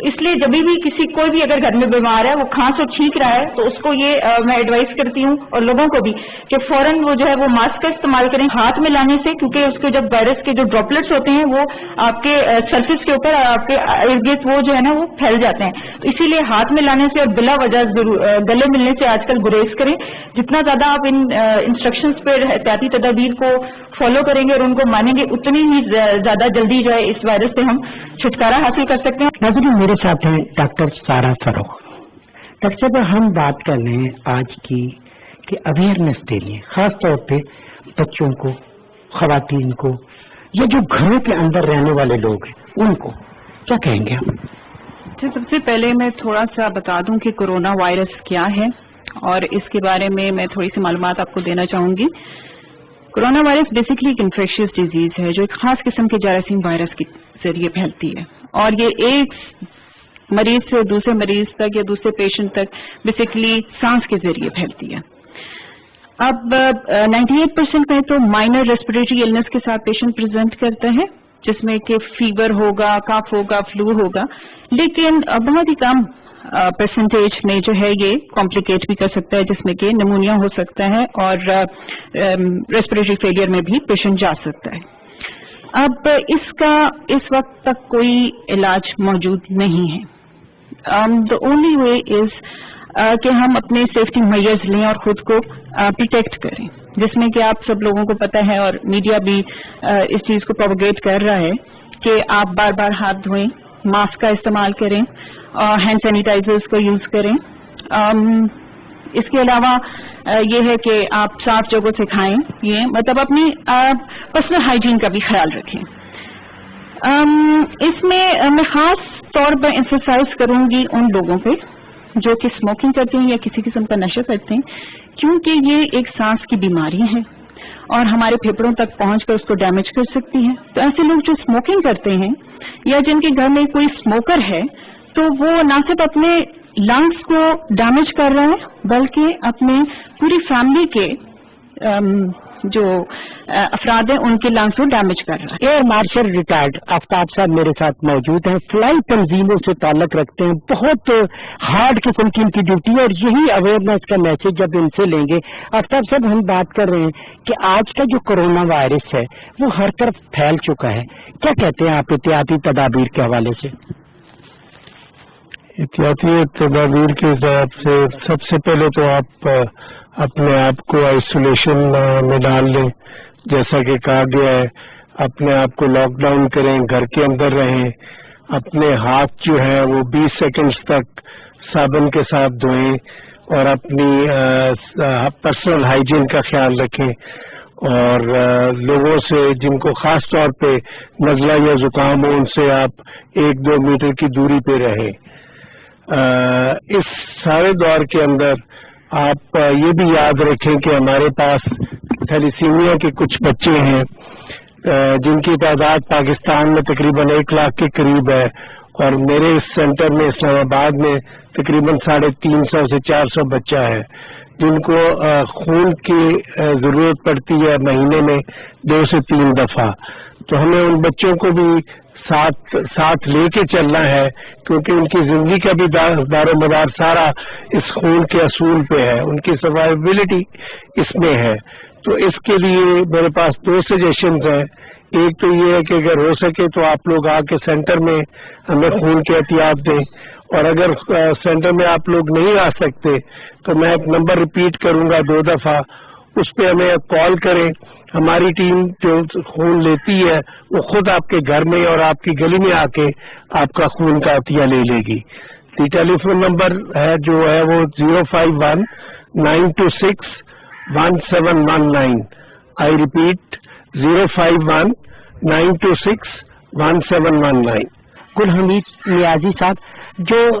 تو اس لیے جب بھی کسی کوئی بھی اگر گھر میں بیمار ہے وہ کھانس اور چھینک رہا ہے تو اس کو یہ میں ایڈوائز کرتی ہوں اور لوگوں کو بھی کہ فوراً وہ جو ہے وہ ماسک کا استعمال کریں ہاتھ میں لانے سے، کیونکہ اس کے جب وائرس کے جو ڈراپلیٹس ہوتے ہیں وہ آپ کے سرفیس کے اوپر آپ کے ارد گرد وہ جو ہے نا وہ پھیل جاتے ہیں، تو اسی لیے ہاتھ میں لانے سے اور بلا وجہ گلے ملنے سے آج کل گریز کریں. جتنا زیادہ آپ ان انسٹرکشنز پہ احتیاطی تدابیر کو فالو کریں گے اور ان کو مانیں گے اتنی ہی زیادہ جلدی جو ہے اس وائرس سے ہم چھٹکارا حاصل کر سکتے ہیں. ناظرین، میرے ساتھ ہیں ڈاکٹر سارا فروغ. ڈاکٹر صاحب، ہم بات کر رہے ہیں آج کی کہ اویئرنیس کے لیے خاص طور پہ بچوں کو، خواتین کو، یا جو گھروں کے اندر رہنے والے لوگ ہیں ان کو کیا کہیں گے ہم؟ سب سے پہلے میں تھوڑا سا بتا دوں کہ کورونا وائرس کیا ہے اور اس کے بارے میں تھوڑی سی معلومات آپ کو دینا چاہوں گی. کورونا وائرس بیسکلی ایک انفیکشس ڈیزیز ہے جو ایک خاص قسم کے جراثیم وائرس کے ذریعے پھیلتی ہے، اور یہ ایک مریض سے دوسرے مریض تک یا دوسرے پیشنٹ تک بیسکلی سانس کے ذریعے پھیلتی ہے. اب 98% میں تو مائنر ریسپریٹری ایلنس کے ساتھ پیشنٹ پریزنٹ کرتے ہیں، جس میں کہ فیور ہوگا، کاف ہوگا، فلو ہوگا، لیکن بہت ہی کم پرسنٹیج میں جو ہے یہ کمپلیکیٹ بھی کر سکتا ہے، جس میں کہ نمونیا ہو سکتا ہے اور ریسپریٹری فیلئر میں بھی پیشنٹ جا سکتا ہے. اب اس کا اس وقت تک کوئی علاج موجود نہیں ہے. دا اونلی وے از کہ ہم اپنے سیفٹی میجرز لیں اور خود کو پروٹیکٹ کریں، جس میں کہ آپ سب لوگوں کو پتہ ہے اور میڈیا بھی اس چیز کو پروپیگیٹ کر رہا ہے کہ آپ بار بار ہاتھ دھوئیں، ماسک کا استعمال کریں، ہینڈ سینیٹائزرز کو یوز کریں. اس کے علاوہ یہ ہے کہ آپ صاف جگہوں سے کھائیں، یہ مطلب اپنی پرسنل ہائیجین کا بھی خیال رکھیں. اس میں خاص طور پر ایمفسائز کروں گی ان لوگوں پہ جو کہ اسموکنگ کرتے ہیں یا کسی قسم کا نشہ کرتے ہیں، کیونکہ یہ ایک سانس کی بیماری ہے اور ہمارے پھیپھڑوں تک پہنچ کر اس کو ڈیمیج کر سکتی ہے. تو ایسے لوگ جو اسموکنگ کرتے ہیں یا جن کے گھر میں کوئی اسموکر ہے تو وہ نہ صرف اپنے لنگس کو ڈیمیج کر رہا ہے بلکہ اپنے پوری فیملی کے جو افراد ہیں ان کے لنگس کو ڈیمیج کر رہا ہے. ایئر مارشل ریٹائرڈ آفتاب صاحب میرے ساتھ موجود ہیں، فلائی تنظیموں سے تعلق رکھتے ہیں، بہت ہارڈ قسم کی ان کی ڈیوٹی ہے اور یہی اویئرنیس کا میسج جب ان سے لیں گے. آفتاب صاحب، ہم بات کر رہے ہیں کہ آج کا جو کورونا وائرس ہے وہ ہر طرف پھیل چکا ہے، کیا کہتے ہیں آپ احتیاطی تدابیر کے حوالے سے؟ احتیاطی تدابیر کے حساب سے سب سے پہلے تو آپ اپنے آپ کو آئسولیشن میں ڈال لیں، جیسا کہ کہا گیا ہے. اپنے آپ کو لاک ڈاؤن کریں، گھر کے اندر رہیں، اپنے ہاتھ جو ہیں وہ 20 سیکنڈز تک صابن کے ساتھ دھوئیں اور اپنی پرسنل ہائیجین کا خیال رکھیں. اور لوگوں سے جن کو خاص طور پہ نزلہ یا زکام ہو ان سے آپ 1-2 میٹر کی دوری پہ رہیں. اس سارے دور کے اندر آپ یہ بھی یاد رکھیں کہ ہمارے پاس تھیلیسیمیا کے کچھ بچے ہیں جن کی تعداد پاکستان میں تقریباً 1 لاکھ کے قریب ہے، اور میرے اس سینٹر میں اسلام آباد میں تقریباً 350 سے 400 بچہ ہے جن کو خون کی ضرورت پڑتی ہے مہینے میں 2 سے 3 دفعہ. تو ہمیں ان بچوں کو بھی ساتھ لے کے چلنا ہے، کیونکہ ان کی زندگی کا بھی دار و مدار سارا اس خون کے اصول پہ ہے، ان کی سروائیبلٹی اس میں ہے. تو اس کے لیے میرے پاس 2 سجیشنز ہیں. ایک تو یہ ہے کہ اگر ہو سکے تو آپ لوگ آ کے سینٹر میں ہمیں خون کے احتیاط دیں، اور اگر سینٹر میں آپ لوگ نہیں آ سکتے تو میں ایک نمبر ریپیٹ کروں گا 2 دفعہ، اس پہ ہمیں کال کریں. ہماری ٹیم جو خون لیتی ہے وہ خود آپ کے گھر میں اور آپ کی گلی میں آ کے آپ کا خون کا عطیہ لے لے گی. ٹیلی فون نمبر ہے جو ہے وہ 051-926-1719. I repeat 051-926-1719. گل حمید نیازی صاحب، جو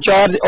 4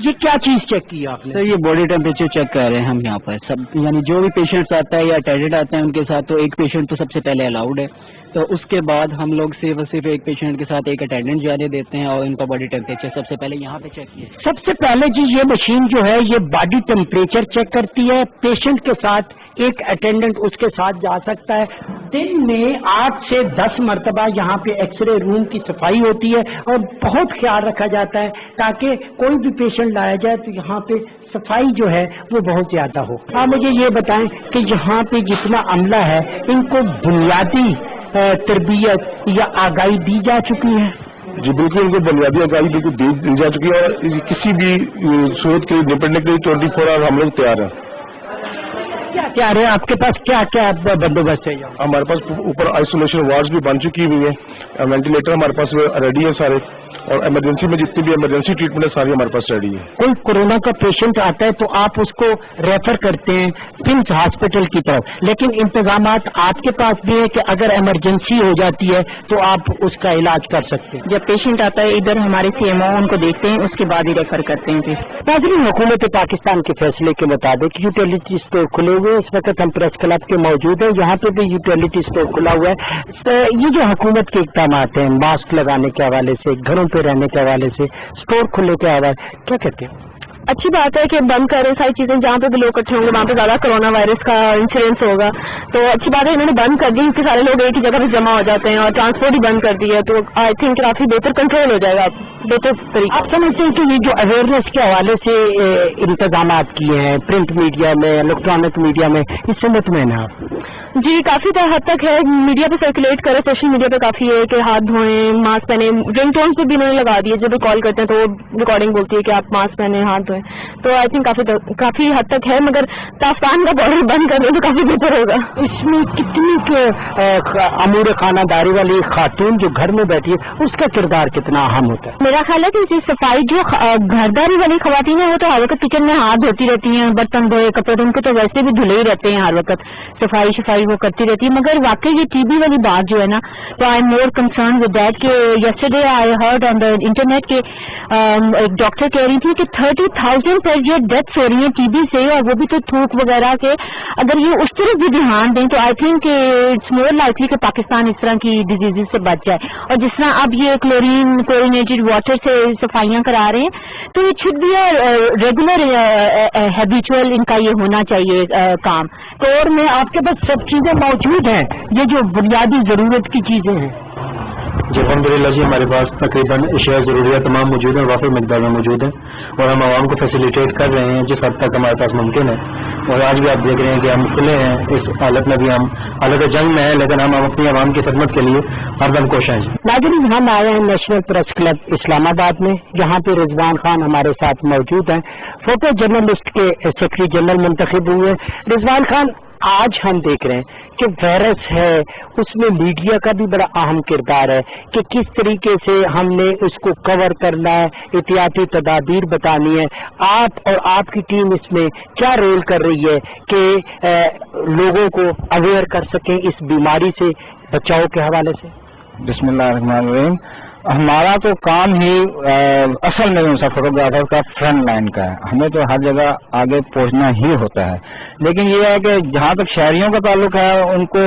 یہ کیا چیز چیک کی آپ نے؟ سر یہ باڈی ٹیمپریچر چیک کر رہے ہیں ہم یہاں پر سب، یعنی جو بھی پیشنٹس آتا ہے یا اٹینڈنٹ آتے ہیں ان کے ساتھ، تو ایک پیشنٹ تو سب سے پہلے الاؤڈ ہے، تو اس کے بعد ہم لوگ صرف ایک پیشنٹ کے ساتھ ایک اٹینڈنٹ جانے دیتے ہیں اور ان کا باڈی ٹیمپریچر سب سے پہلے یہاں پہ چیک کیا۔ سب سے پہلے جی یہ مشین جو ہے یہ باڈی ٹیمپریچر چیک کرتی ہے، پیشنٹ کے ساتھ ایک اٹینڈنٹ اس کے ساتھ جا سکتا ہے۔ دن میں 8 سے 10 مرتبہ یہاں پہ ایکس رے روم کی صفائی ہوتی ہے اور بہت خیال رکھا جاتا ہے تاکہ کوئی بھی پیشنٹ لایا جائے تو یہاں پہ صفائی جو ہے وہ بہت زیادہ ہو۔ آپ مجھے یہ بتائیں کہ یہاں پہ جتنا عملہ ہے ان کو بنیادی تربیت یا آگاہی دی جا چکی ہے؟ جی بالکل، ان کو بنیادی آگاہی بالکل دی جا چکی ہے اور کسی بھی صورت کے نپٹنے کے لیے 24 آور ہم لوگ تیار ہیں۔ کیا کیا رہے آپ کے پاس کیا کیا بندوبست ہے؟ ہمارے پاس اوپر آئسولیشن وارڈز بھی بن چکی ہوئی ہیں، وینٹیلیٹر ہمارے پاس ریڈی ہے سارے، اور ایمرجنسی میں جتنی بھی ایمرجنسی ٹریٹمنٹ ہے ساری ہمارے پاس ریڈی ہے۔ کوئی کورونا کا پیشنٹ آتا ہے تو آپ اس کو ریفر کرتے ہیں پمس ہاسپٹل کی طرف، لیکن انتظامات آپ کے پاس بھی ہے کہ اگر ایمرجنسی ہو جاتی ہے تو آپ اس کا علاج کر سکتے ہیں؟ جب پیشنٹ آتا ہے ادھر ہمارے CMO ان کو دیکھتے ہیں، اس کے بعد ہی ریفر کرتے ہیں۔ ناظرین، حکومت پاکستان کے فیصلے کے مطابق یوٹیلیٹی اسٹور کھلے ہوئے، اس وقت ہم پریس کلب کے موجود ہیں، یہاں پہ بھی یوٹیلیٹی اسٹور کھلا ہوا ہے۔ یہ جو حکومت کے اقدامات ہیں ماسک لگانے کے حوالے سے، گھروں پہ رہنے کے حوالے سے، اسٹور کھلنے کے حوالے سے، کیا کہتے ہیں؟ اچھی بات ہے کہ بند کر رہے ساری چیزیں، جہاں پہ بھی لوگ اکٹھے ہوں گے وہاں پہ زیادہ کرونا وائرس کا انسیڈنس ہوگا، تو اچھی بات ہے انہوں نے بند کر دی کیونکہ سارے لوگ ایک ہی جگہ پہ جمع ہو جاتے ہیں اور ٹرانسپورٹ ہی بند کر دی ہے، تو آئی تھنک کافی بہتر کنٹرول ہو جائے گا، بہتر طریقے۔ آپ سمجھتے ہیں کہ یہ جو اویئرنیس کے حوالے سے انتظامات کیے ہیں پرنٹ میڈیا میں، الیکٹرانک میڈیا میں، اس سے مطمئن ہیں آپ؟ جی کافی حد تک ہے، میڈیا پہ سرکولیٹ کرے، سوشل میڈیا پہ کافی ہے کہ ہاتھ دھوئیں، ماسک پہنے، رنگ ٹونس پہ بھی انہوں نے لگا دیے، جب کال کرتے ہیں تو وہ ریکارڈنگ بولتی ہے کہ آپ ماسک پہنے، ہاتھ دھوئیں، تو آئی تھنک کافی حد تک ہے، مگر تافتان کا بارڈر بند کر دیں تو کافی بہتر ہوگا۔ اس میں کتنی امور خانہ داری والی خاتون جو گھر میں بیٹھی ہے اس کا کردار کتنا اہم ہوتا ہے؟ میرا خیال ہے کہ صفائی جو گھرداری والی خواتین ہیں وہ تو ہر وقت کچن میں ہاتھ دھوتی رہتی ہیں، برتن دھوئے، کپڑے ان کے تو ویسے بھی دھلے ہی رہتے ہیں، ہر وقت صفائی وہ کرتی رہتی ہے، مگر واقعی یہ TB والی بات جو ہے نا، تو I am more concerned with that کہ yesterday I heard on the internet کے ایک ڈاکٹر کہہ رہی تھی کہ 30,000 پر جو ڈیتھس ہو رہی ہیں TB سے، اور وہ بھی تو تھوک وغیرہ کے، اگر یہ اس طرح بھی دھیان دیں تو I think it's more likely کہ پاکستان اس طرح کی ڈیزیز سے بچ جائے، اور جس طرح اب یہ کلورینیٹڈ واٹر سے صفائیاں کرا رہے ہیں تو it should be regular habitual ان کا یہ ہونا چاہیے کام۔ اسٹور میں آپ کے پاس سب چیزیں موجود ہیں، یہ جو بنیادی ضرورت کی چیزیں ہیں؟ جی الحمدللہ جی، ہمارے پاس تقریباً اشیاء ضروریات تمام موجود ہیں، وافر مقدار میں موجود ہیں، اور ہم عوام کو فیسیلیٹیٹ کر رہے ہیں جس حد تک ہمارے پاس ممکن ہے، اور آج بھی آپ دیکھ رہے ہیں کہ ہم کھلے ہیں، اس حالت میں بھی ہم حالت جنگ میں ہیں، لیکن ہم اپنی عوام کی خدمت کے لیے ہر دم کوشاں ہیں۔ ناظرین، ہم آئے ہیں نیشنل پریس کلب اسلام آباد میں، جہاں پہ رضوان خان ہمارے ساتھ موجود ہیں، فوٹو جرنلسٹ کے سیکرٹری جنرل منتخب ہوئے ہیں۔ رضوان خان، آج ہم دیکھ رہے ہیں کہ وائرس ہے، اس میں میڈیا کا بھی بڑا اہم کردار ہے کہ کس طریقے سے ہم نے اس کو کور کرنا ہے، احتیاطی تدابیر بتانی ہے۔ آپ اور آپ کی ٹیم اس میں کیا رول کر رہی ہے کہ لوگوں کو اویئر کر سکیں اس بیماری سے بچاؤ کے حوالے سے؟ بسم اللہ الرحمن الرحیم۔ ہمارا تو کام ہی اصل میں فوٹوگرافر کا فرنٹ لائن کا ہے، ہمیں تو ہر جگہ آگے پہنچنا ہی ہوتا ہے، لیکن یہ ہے کہ جہاں تک شہریوں کا تعلق ہے ان کو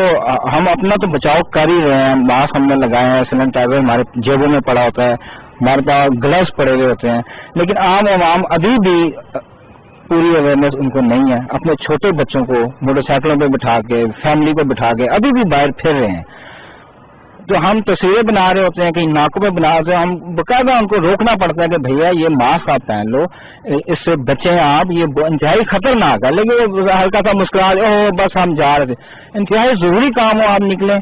ہم اپنا تو بچاؤ کر ہی رہے ہیں، ماسک ہم نے لگائے ہیں، سینیٹائزر ہمارے جیبوں میں پڑا ہوتا ہے، ہمارے پاس گلوز پڑے ہوئے ہوتے ہیں، لیکن عام عوام ابھی بھی پوری اویئرنیس ان کو نہیں ہے، اپنے چھوٹے بچوں کو موٹر سائیکلوں پہ بٹھا کے، فیملی پہ بٹھا کے ابھی بھی باہر پھر رہے ہیں، تو ہم تصویریں بنا رہے ہوتے ہیں، کہیں ناکوں پہ بنا رہے ہیں، ہم باقاعدہ ان کو روکنا پڑتا ہے کہ بھیا یہ ماسک آپ پہن لو، اس سے بچیں آپ، یہ انتہائی خطرناک ہے، لیکن ہلکا سا مسکرا دے، اوہ بس ہم جا رہے تھے۔ انتہائی ضروری کام ہو، آپ نکلیں،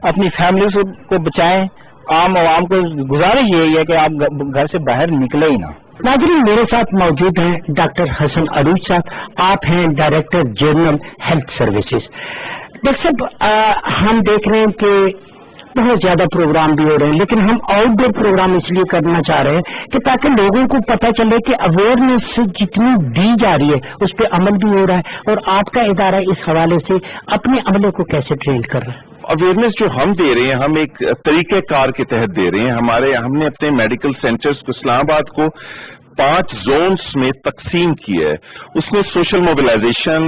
اپنی فیملی کو بچائیں، عام عوام کو گزارش یہی ہے کہ آپ گھر سے باہر نکلے ہی نہ۔ ناظرین، میرے ساتھ موجود ہیں ڈاکٹر حسن عروج صاحب، آپ ہیں director general health services. Doctor صاحب، ہم دیکھ رہے ہیں کہ بہت زیادہ پروگرام بھی ہو رہے ہیں، لیکن ہم آؤٹ ڈور پروگرام اس لیے کرنا چاہ رہے ہیں کہ تاکہ لوگوں کو پتہ چلے کہ اویئرنیس جتنی دی جا رہی ہے اس پہ عمل بھی ہو رہا ہے، اور آپ کا ادارہ اس حوالے سے اپنے عملے کو کیسے ٹرین کر رہا ہے؟ اویئرنیس جو ہم دے رہے ہیں، ہم ایک طریقہ کار کے تحت دے رہے ہیں۔ ہم نے اپنے میڈیکل سینٹرز کو، اسلام آباد کو 5 zones میں تقسیم کی ہے. اس میں سوشل موبلائزیشن,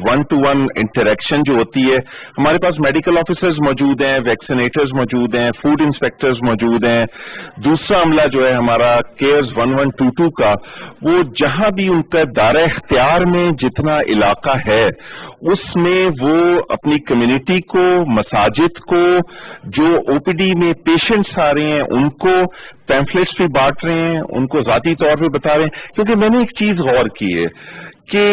1-to-1 انٹریکشن جو ہوتی ہے, ہمارے پاس میڈیکل آفیسرز موجود ہیں, ویکسینیٹرز موجود ہیں, فوڈ انسپیکٹرز موجود ہیں. دوسرا عملہ جو ہے ہمارا کیئرز 1122 کا, وہ جہاں بھی ان کا دائرہ اختیار میں جتنا علاقہ ہے اس میں وہ اپنی کمیونٹی کو, مساجد کو, جو او پی ڈی میں پیشنٹس آ رہے ہیں ان کو پیمفلیٹس بھی بانٹ رہے ہیں, ان کو ذاتی طور پہ بتا رہے ہیں. کیونکہ میں نے ایک چیز غور کی ہے کہ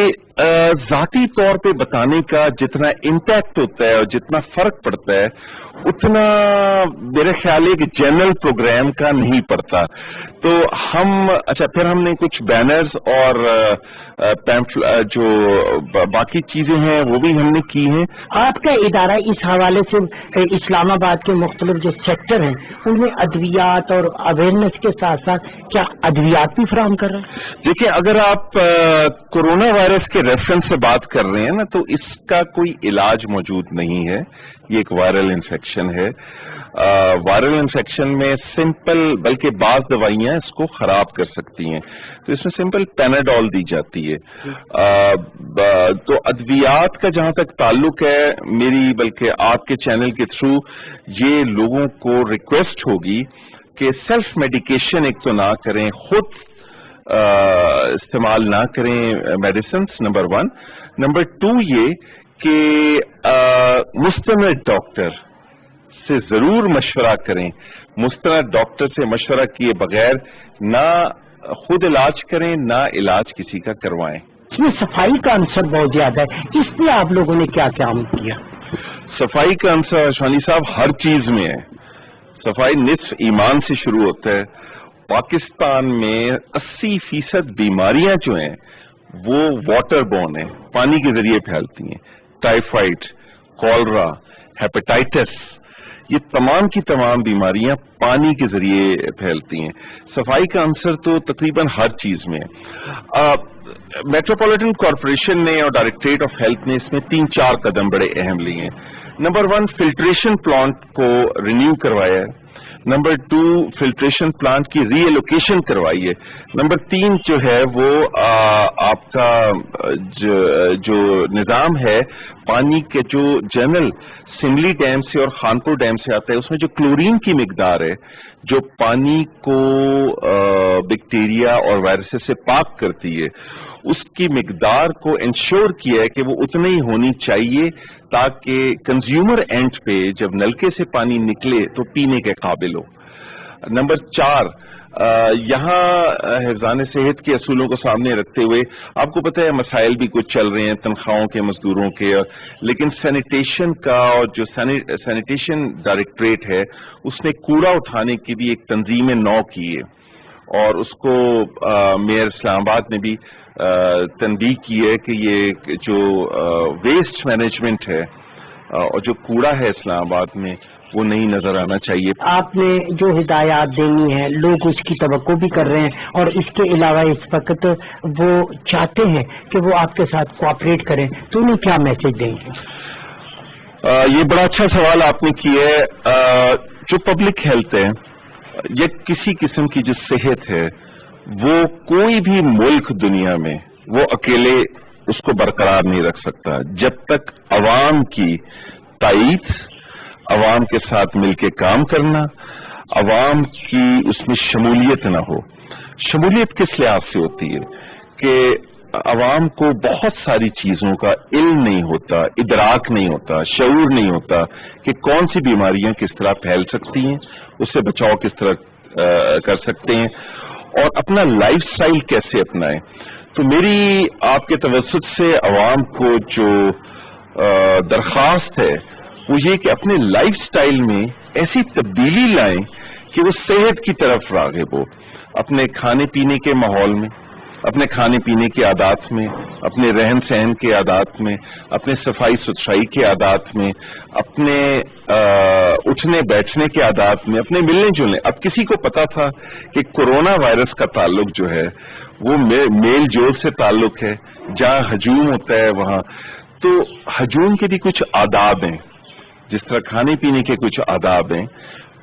ذاتی طور پہ بتانے کا جتنا امپیکٹ ہوتا ہے اور جتنا فرق پڑتا ہے اتنا میرے خیال ہے کہ جنرل پروگرام کا نہیں پڑتا. تو پھر ہم نے کچھ بینرز اور جو باقی چیزیں ہیں وہ بھی ہم نے کی ہیں. آپ کا ادارہ اس حوالے سے اسلام آباد کے مختلف جو سیکٹر ہیں ان میں ادویات اور اویئرنیس کے ساتھ ساتھ کیا ادویات بھی فراہم کر رہے ہیں؟ دیکھیں, اگر آپ کورونا وائرس کے ریفرنس سے بات کر رہے ہیں نا, تو اس کا کوئی علاج موجود نہیں ہے. یہ ایک وائرل انفیکشن ہے. وائرل انفیکشن میں سمپل, بلکہ بعض دوائیاں اس کو خراب کر سکتی ہیں, تو اس میں سمپل پیناڈول دی جاتی ہے. تو ادویات کا جہاں تک تعلق ہے, میری بلکہ آپ کے چینل کے تھرو یہ لوگوں کو ریکویسٹ ہوگی کہ سیلف میڈیکیشن ایک تو نہ کریں, خود استعمال نہ کریں میڈیسنس, نمبر 1. نمبر 2 یہ کہ مستند ڈاکٹر سے ضرور مشورہ کریں. مستند ڈاکٹر سے مشورہ کیے بغیر نہ خود علاج کریں, نہ علاج کسی کا کروائیں. اس میں صفائی کا عنصر بہت زیادہ ہے, اس میں آپ لوگوں نے کیا قیام کیا؟ صفائی کا عنصر شانی صاحب ہر چیز میں ہے. صفائی نصف ایمان سے شروع ہوتا ہے. پاکستان میں 80% بیماریاں جو ہیں وہ واٹر بورن ہیں, پانی کے ذریعے پھیلتی ہیں. ٹائیفائڈ, کولرا, ہیپیٹائٹس, یہ تمام کی تمام بیماریاں پانی کے ذریعے پھیلتی ہیں. صفائی کا عنصر تو تقریباً ہر چیز میں ہے. میٹروپولیٹن کارپوریشن نے اور ڈائریکٹریٹ آف ہیلتھ نے اس میں 3-4 قدم بڑے اہم لیے ہیں. نمبر 1, فلٹریشن پلانٹ کو رینیو کروایا ہے. نمبر 2, فلٹریشن پلانٹ کی ری ایلوکیشن کروائی ہے. نمبر 3 جو ہے وہ آپ کا جو نظام ہے پانی کے, جو جنرل سملی ڈیم سے اور خانپور ڈیم سے آتا ہے, اس میں جو کلورین کی مقدار ہے جو پانی کو بیکٹیریا اور وائرسز سے پاک کرتی ہے, اس کی مقدار کو انشور کیا ہے کہ وہ اتنی ہی ہونی چاہیے تاکہ کنزیومر اینڈ پہ جب نلکے سے پانی نکلے تو پینے کے قابل ہو. نمبر 4, یہاں حفظان صحت کے اصولوں کو سامنے رکھتے ہوئے آپ کو پتہ ہے مسائل بھی کچھ چل رہے ہیں تنخواہوں کے, مزدوروں کے, لیکن سینیٹیشن کا اور جو سینیٹیشن ڈائریکٹریٹ ہے اس نے کوڑا اٹھانے کی بھی ایک تنظیم نو کی ہے, اور اس کو میئر اسلام آباد نے بھی تنبیہ کی ہے کہ یہ جو ویسٹ مینجمنٹ ہے اور جو کوڑا ہے اسلام آباد میں وہ نہیں نظر آنا چاہیے. آپ نے جو ہدایات دینی ہے لوگ اس کی توقع بھی کر رہے ہیں, اور اس کے علاوہ اس وقت وہ چاہتے ہیں کہ وہ آپ کے ساتھ کوآپریٹ کریں, تو انہیں کیا میسج دیں گے؟ یہ بڑا اچھا سوال آپ نے کیا ہے. جو پبلک ہیلتھ ہے یا کسی قسم کی جو صحت ہے وہ کوئی بھی ملک دنیا میں وہ اکیلے اس کو برقرار نہیں رکھ سکتا جب تک عوام کی تائید, عوام کے ساتھ مل کے کام کرنا, عوام کی اس میں شمولیت نہ ہو. شمولیت کس لحاظ سے ہوتی ہے کہ عوام کو بہت ساری چیزوں کا علم نہیں ہوتا, ادراک نہیں ہوتا, شعور نہیں ہوتا کہ کون سی بیماریاں کس طرح پھیل سکتی ہیں, اس سے بچاؤ کس طرح کر سکتے ہیں, اور اپنا لائف سٹائل کیسے اپنائیں. تو میری آپ کے توسط سے عوام کو جو درخواست ہے وہ یہ کہ اپنے لائف سٹائل میں ایسی تبدیلی لائیں کہ وہ صحت کی طرف راغب ہو. اپنے کھانے پینے کے ماحول میں, اپنے کھانے پینے کے عادات میں, اپنے رہن سہن کے عادات میں, اپنے صفائی ستھرائی کے عادات میں, اپنے اٹھنے بیٹھنے کے عادات میں, اپنے ملنے جلنے. اب کسی کو پتا تھا کہ کورونا وائرس کا تعلق جو ہے وہ میل جول سے تعلق ہے, جہاں ہجوم ہوتا ہے وہاں. تو ہجوم کے بھی کچھ آداب ہیں, جس طرح کھانے پینے کے کچھ آداب ہیں,